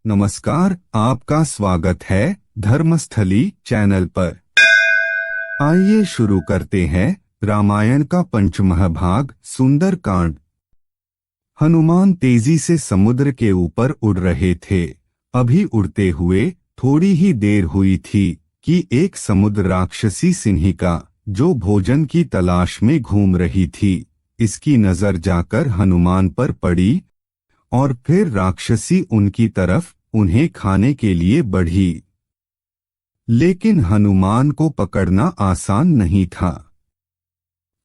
नमस्कार, आपका स्वागत है धर्मस्थली चैनल पर। आइए शुरू करते हैं रामायण का पंचमः भाग सुंदरकांड। हनुमान तेजी से समुद्र के ऊपर उड़ रहे थे। अभी उड़ते हुए थोड़ी ही देर हुई थी कि एक समुद्र राक्षसी सिंहिका जो भोजन की तलाश में घूम रही थी, इसकी नजर जाकर हनुमान पर पड़ी और फिर राक्षसी उनकी तरफ उन्हें खाने के लिए बढ़ी। लेकिन हनुमान को पकड़ना आसान नहीं था।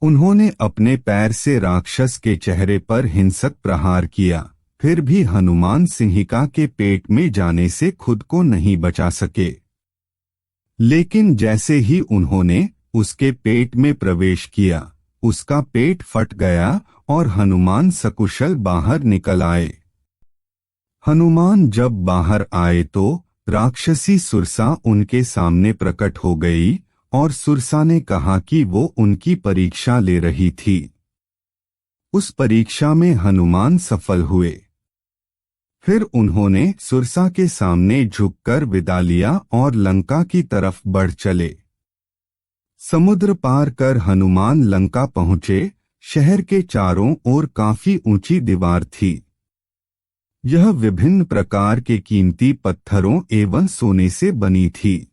उन्होंने अपने पैर से राक्षस के चेहरे पर हिंसक प्रहार किया, फिर भी हनुमान सिंहिका के पेट में जाने से खुद को नहीं बचा सके। लेकिन जैसे ही उन्होंने उसके पेट में प्रवेश किया, उसका पेट फट गया और हनुमान सकुशल बाहर निकल आए। हनुमान जब बाहर आए तो राक्षसी सुरसा उनके सामने प्रकट हो गई और सुरसा ने कहा कि वो उनकी परीक्षा ले रही थी। उस परीक्षा में हनुमान सफल हुए। फिर उन्होंने सुरसा के सामने झुककर विदा लिया और लंका की तरफ बढ़ चले। समुद्र पार कर हनुमान लंका पहुंचे। शहर के चारों ओर काफी ऊंची दीवार थी। यह विभिन्न प्रकार के कीमती पत्थरों एवं सोने से बनी थी।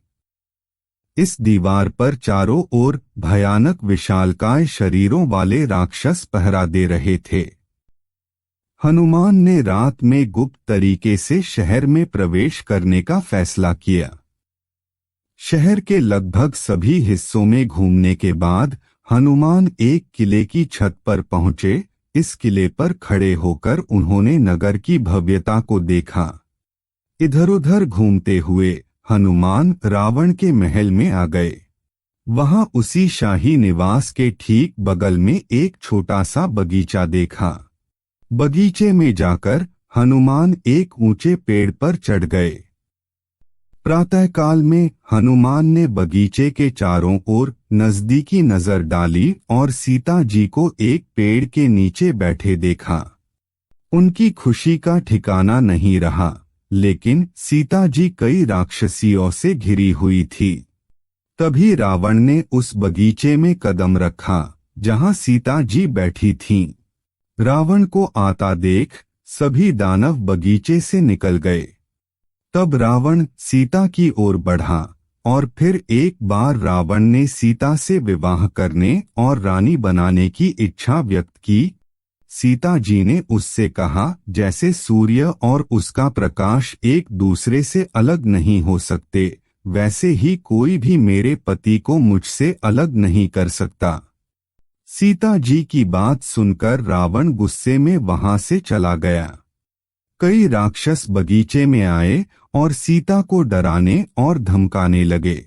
इस दीवार पर चारों ओर भयानक विशालकाय शरीरों वाले राक्षस पहरा दे रहे थे। हनुमान ने रात में गुप्त तरीके से शहर में प्रवेश करने का फैसला किया। शहर के लगभग सभी हिस्सों में घूमने के बाद हनुमान एक किले की छत पर पहुंचे। इस किले पर खड़े होकर उन्होंने नगर की भव्यता को देखा। इधर-उधर घूमते हुए हनुमान रावण के महल में आ गए। वहां उसी शाही निवास के ठीक बगल में एक छोटा सा बगीचा देखा। बगीचे में जाकर हनुमान एक ऊंचे पेड़ पर चढ़ गए। प्रातःकाल में हनुमान ने बगीचे के चारों ओर नजदीकी नजर डाली और सीता जी को एक पेड़ के नीचे बैठे देखा। उनकी खुशी का ठिकाना नहीं रहा, लेकिन सीता जी कई राक्षसियों से घिरी हुई थी। तभी रावण ने उस बगीचे में कदम रखा जहां सीता जी बैठी थीं। रावण को आता देख सभी दानव बगीचे से निकल गए। तब रावण सीता की ओर बढ़ा और फिर एक बार रावण ने सीता से विवाह करने और रानी बनाने की इच्छा व्यक्त की। सीता जी ने उससे कहा, जैसे सूर्य और उसका प्रकाश एक दूसरे से अलग नहीं हो सकते, वैसे ही कोई भी मेरे पति को मुझसे अलग नहीं कर सकता। सीता जी की बात सुनकर रावण गुस्से में वहां से चला गया। कई राक्षस बगीचे में आए और सीता को डराने और धमकाने लगे।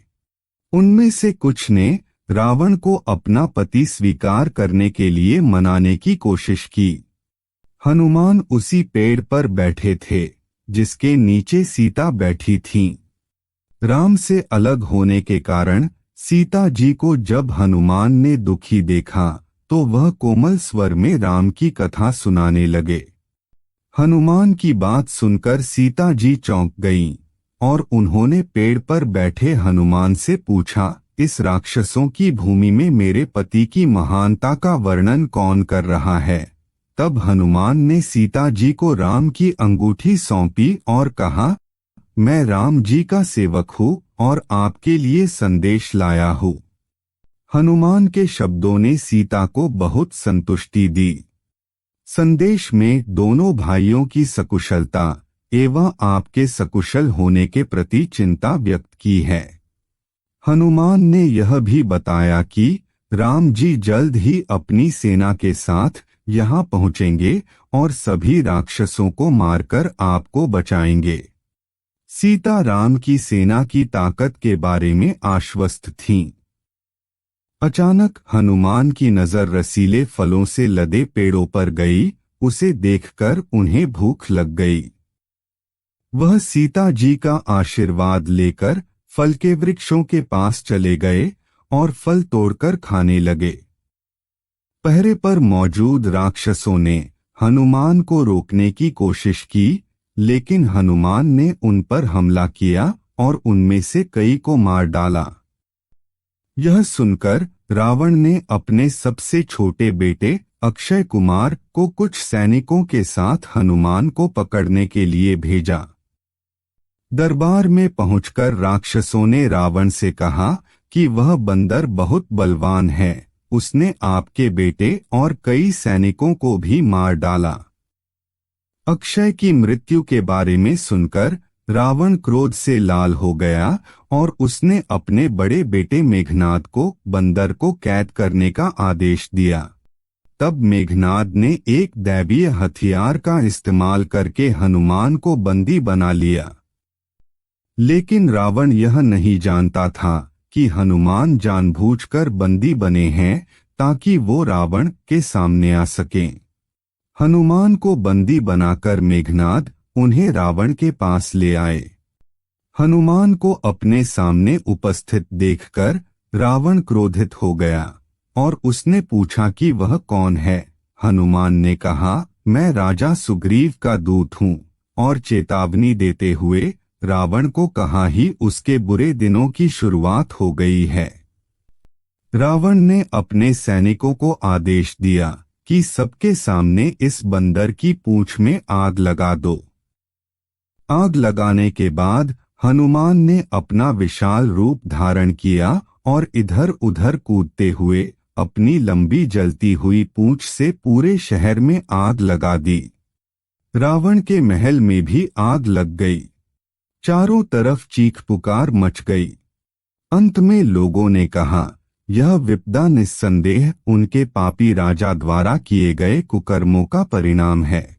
उनमें से कुछ ने रावण को अपना पति स्वीकार करने के लिए मनाने की कोशिश की। हनुमान उसी पेड़ पर बैठे थे जिसके नीचे सीता बैठी थीं। राम से अलग होने के कारण सीता जी को जब हनुमान ने दुखी देखा तो वह कोमल स्वर में राम की कथा सुनाने लगे। हनुमान की बात सुनकर सीता जी चौंक गईं और उन्होंने पेड़ पर बैठे हनुमान से पूछा, इस राक्षसों की भूमि में मेरे पति की महानता का वर्णन कौन कर रहा है? तब हनुमान ने सीता जी को राम की अंगूठी सौंपी और कहा, मैं राम जी का सेवक हूँ और आपके लिए संदेश लाया हूँ। हनुमान के शब्दों ने सीता को बहुत संतुष्टि दी। संदेश में दोनों भाइयों की सकुशलता एवं आपके सकुशल होने के प्रति चिंता व्यक्त की है। हनुमान ने यह भी बताया कि राम जी जल्द ही अपनी सेना के साथ यहाँ पहुँचेंगे और सभी राक्षसों को मारकर आपको बचाएंगे। सीता राम की सेना की ताकत के बारे में आश्वस्त थीं। अचानक हनुमान की नजर रसीले फलों से लदे पेड़ों पर गई। उसे देखकर उन्हें भूख लग गई। वह सीता जी का आशीर्वाद लेकर फल के वृक्षों के पास चले गए और फल तोड़कर खाने लगे। पहरे पर मौजूद राक्षसों ने हनुमान को रोकने की कोशिश की, लेकिन हनुमान ने उन पर हमला किया और उनमें से कई को मार डाला। यह सुनकर रावण ने अपने सबसे छोटे बेटे अक्षय कुमार को कुछ सैनिकों के साथ हनुमान को पकड़ने के लिए भेजा। दरबार में पहुंचकर राक्षसों ने रावण से कहा कि वह बंदर बहुत बलवान है, उसने आपके बेटे और कई सैनिकों को भी मार डाला। अक्षय की मृत्यु के बारे में सुनकर रावण क्रोध से लाल हो गया और उसने अपने बड़े बेटे मेघनाद को बंदर को कैद करने का आदेश दिया। तब मेघनाद ने एक दैवीय हथियार का इस्तेमाल करके हनुमान को बंदी बना लिया। लेकिन रावण यह नहीं जानता था कि हनुमान जानबूझकर बंदी बने हैं ताकि वो रावण के सामने आ सकें। हनुमान को बंदी बनाकर मेघनाद उन्हें रावण के पास ले आए। हनुमान को अपने सामने उपस्थित देखकर रावण क्रोधित हो गया और उसने पूछा कि वह कौन है। हनुमान ने कहा, मैं राजा सुग्रीव का दूत हूँ, और चेतावनी देते हुए रावण को कहा ही उसके बुरे दिनों की शुरुआत हो गई है। रावण ने अपने सैनिकों को आदेश दिया कि सबके सामने इस बंदर की पूंछ में आग लगा दो। आग लगाने के बाद हनुमान ने अपना विशाल रूप धारण किया और इधर उधर कूदते हुए अपनी लंबी जलती हुई पूंछ से पूरे शहर में आग लगा दी। रावण के महल में भी आग लग गई। चारों तरफ चीख पुकार मच गई। अंत में लोगों ने कहा, यह विपदा निस्संदेह उनके पापी राजा द्वारा किए गए कुकर्मों का परिणाम है।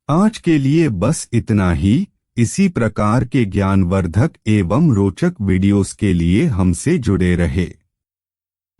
आज के लिए बस इतना ही। इसी प्रकार के ज्ञानवर्धक एवं रोचक वीडियोस के लिए हमसे जुड़े रहे।